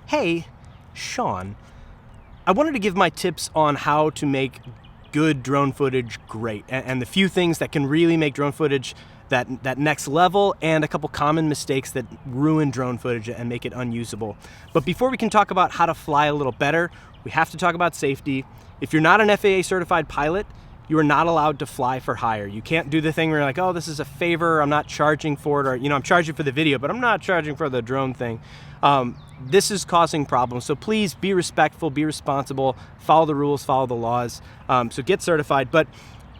Hey, Sean, I wanted to give my tips on how to make good drone footage great, and the few things that can really make drone footage that next level, and a couple common mistakes that ruin drone footage and make it unusable. But before we can talk about how to fly a little better, we have to talk about safety. If you're not an FAA certified pilot, you are not allowed to fly for hire. You can't do the thing where you're like, oh, this is a favor, I'm not charging for it, or I'm charging for the video, but I'm not charging for the drone thing. This is causing problems. So please be respectful, be responsible, follow the rules, follow the laws. So get certified. But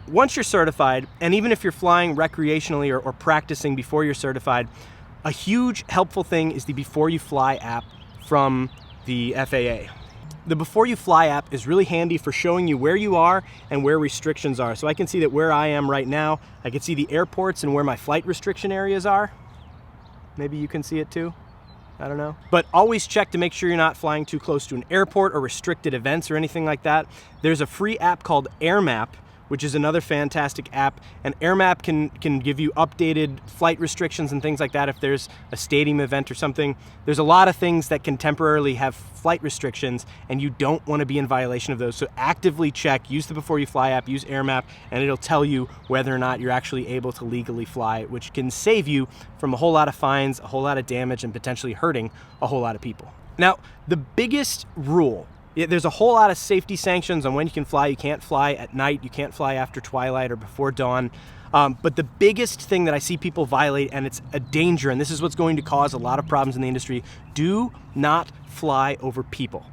once you're certified, and even if you're flying recreationally or practicing before you're certified, a huge helpful thing is the Before You Fly app from the FAA. The Before You Fly app is really handy for showing you where you are and where restrictions are. So I can see that where I am right now, I can see the airports and where my flight restriction areas are. Maybe you can see it too. I don't know. But always check to make sure you're not flying too close to an airport or restricted events or anything like that. There's a free app called AirMap, which is another fantastic app. And AirMap can give you updated flight restrictions and things like that if there's a stadium event or something. There's a lot of things that can temporarily have flight restrictions, and you don't want to be in violation of those. So actively check, use the Before You Fly app, use AirMap, and it'll tell you whether or not you're actually able to legally fly, which can save you from a whole lot of fines, a whole lot of damage, and potentially hurting a whole lot of people. Now, the biggest rule, there's a whole lot of safety sanctions on when you can fly. You can't fly at night, you can't fly after twilight or before dawn. But the biggest thing that I see people violate, and it's a danger, and this is what's going to cause a lot of problems in the industry, do not fly over people.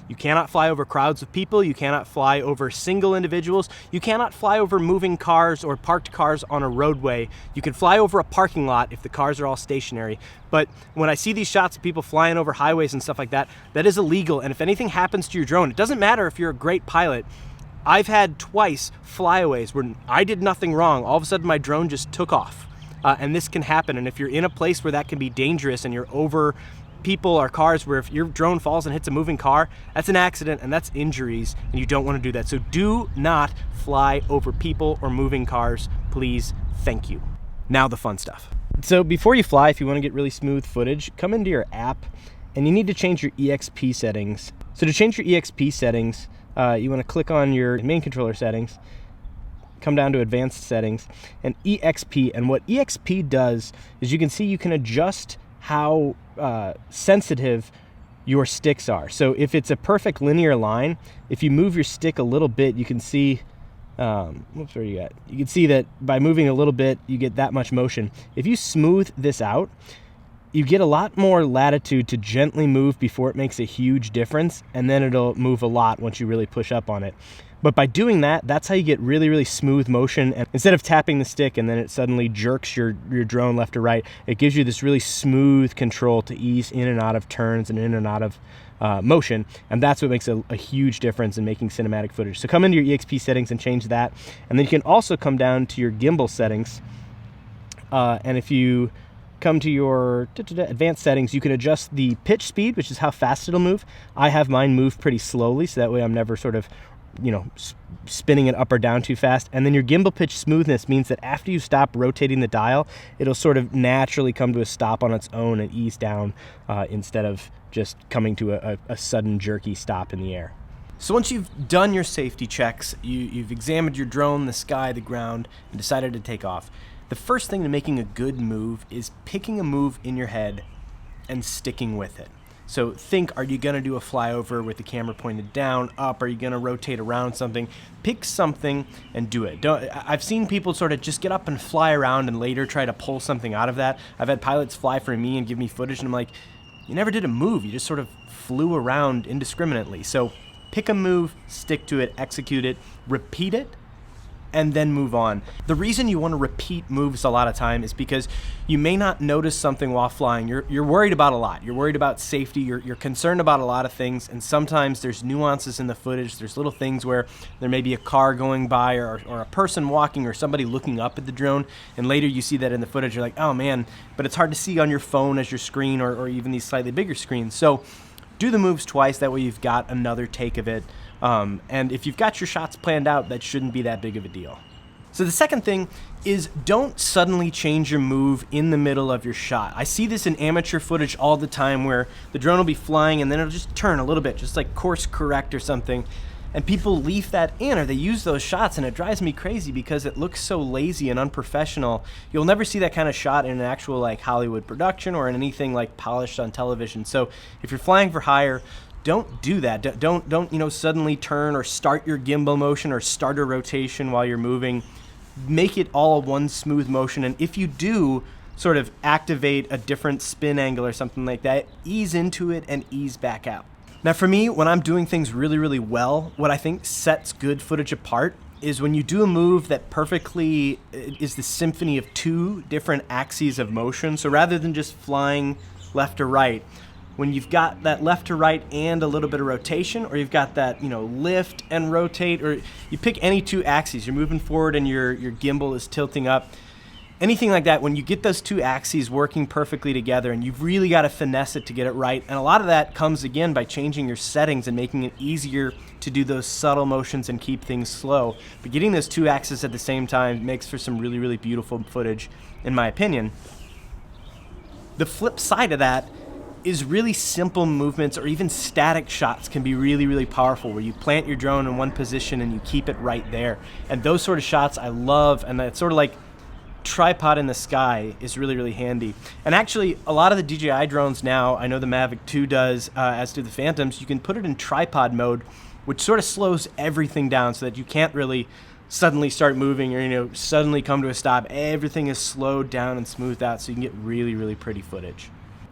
You cannot fly over crowds of people, you cannot fly over single individuals, you cannot fly over moving cars or parked cars on a roadway. You can fly over a parking lot if the cars are all stationary. But when I see these shots of people flying over highways and stuff like that, that is illegal. And if anything happens to your drone, it doesn't matter if you're a great pilot. I've had twice flyaways where I did nothing wrong. All of a sudden my drone just took off. And this can happen. And if you're in a place where that can be dangerous and you're over people or cars, where if your drone falls and hits a moving car, that's an accident and that's injuries, and you don't want to do that. So do not fly over people or moving cars, please. Thank you. Now the fun stuff. So before you fly, if you want to get really smooth footage, come into your app and you need to change your EXP settings. So to change your EXP settings, you want to click on your main controller settings, come down to advanced settings, and EXP. And what EXP does is you can see you can adjust how sensitive your sticks are. So if it's a perfect linear line, if you move your stick a little bit, you can see, whoops, where you at? You can see that by moving a little bit, you get that much motion. If you smooth this out, you get a lot more latitude to gently move before it makes a huge difference, and then it'll move a lot once you really push up on it. But by doing that, that's how you get really, really smooth motion. And instead of tapping the stick and then it suddenly jerks your drone left or right, it gives you this really smooth control to ease in and out of turns and in and out of motion. And that's what makes a huge difference in making cinematic footage. So come into your EXP settings and change that. And then you can also come down to your gimbal settings. And if you come to your advanced settings, you can adjust the pitch speed, which is how fast it'll move. I have mine move pretty slowly, so that way I'm never sort of spinning it up or down too fast. And then your gimbal pitch smoothness means that after you stop rotating the dial, it'll sort of naturally come to a stop on its own and ease down instead of just coming to a sudden jerky stop in the air. So once you've done your safety checks, you've examined your drone, the sky, the ground, and decided to take off, the first thing to making a good move is picking a move in your head and sticking with it. So think, are you gonna do a flyover with the camera pointed down, up? Are you gonna rotate around something? Pick something and do it. I've seen people sort of just get up and fly around and later try to pull something out of that. I've had pilots fly for me and give me footage and I'm like, you never did a move, you just sort of flew around indiscriminately. So pick a move, stick to it, execute it, repeat it, and then move on. The reason you want to repeat moves a lot of time is because you may not notice something while flying. You're worried about a lot. You're worried about safety. You're concerned about a lot of things, and sometimes there's nuances in the footage. There's little things where there may be a car going by or a person walking or somebody looking up at the drone, and later you see that in the footage. You're like, oh man, but it's hard to see on your phone as your screen or even these slightly bigger screens. So do the moves twice. That way you've got another take of it. And if you've got your shots planned out, that shouldn't be that big of a deal. So the second thing is don't suddenly change your move in the middle of your shot. I see this in amateur footage all the time where the drone will be flying and then it'll just turn a little bit, just like course correct or something. And people leave that in, or they use those shots, and it drives me crazy because it looks so lazy and unprofessional. You'll never see that kind of shot in an actual like Hollywood production or in anything like polished on television. So if you're flying for hire, don't do that. Don't suddenly turn or start your gimbal motion or start a rotation while you're moving. Make it all one smooth motion, and if you do sort of activate a different spin angle or something like that, ease into it and ease back out. Now for me, when I'm doing things really, really well, what I think sets good footage apart is when you do a move that perfectly is the symphony of two different axes of motion. So rather than just flying left to right, when you've got that left to right and a little bit of rotation, or you've got that, lift and rotate, or you pick any two axes, you're moving forward and your gimbal is tilting up, anything like that, when you get those two axes working perfectly together, and you've really got to finesse it to get it right. And a lot of that comes again by changing your settings and making it easier to do those subtle motions and keep things slow. But getting those two axes at the same time makes for some really, really beautiful footage, in my opinion. The flip side of that is really simple movements or even static shots can be really, really powerful, where you plant your drone in one position and you keep it right there. And those sort of shots I love, and it's sort of like tripod in the sky is really, really handy. And actually, a lot of the DJI drones now, I know the Mavic 2 does, as do the Phantoms, you can put it in tripod mode, which sort of slows everything down so that you can't really suddenly start moving or suddenly come to a stop. Everything is slowed down and smoothed out so you can get really, really pretty footage.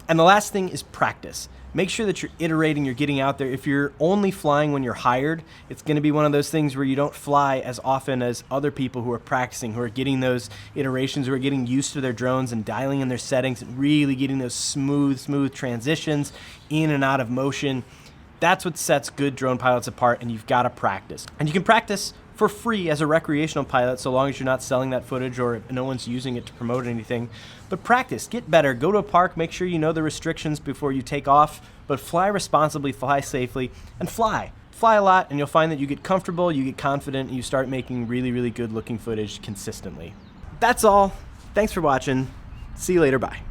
And the last thing is practice. Make sure that you're iterating, you're getting out there. If you're only flying when you're hired, it's going to be one of those things where you don't fly as often as other people who are practicing, who are getting those iterations, who are getting used to their drones and dialing in their settings and really getting those smooth transitions in and out of motion. That's what sets good drone pilots apart, and you've got to practice. And you can practice for free as a recreational pilot, so long as you're not selling that footage or no one's using it to promote anything. But practice, get better, go to a park, make sure you know the restrictions before you take off, but fly responsibly, fly safely, and fly. Fly a lot, and you'll find that you get comfortable, you get confident, and you start making really, really good looking footage consistently. That's all. Thanks for watching. See you later, bye.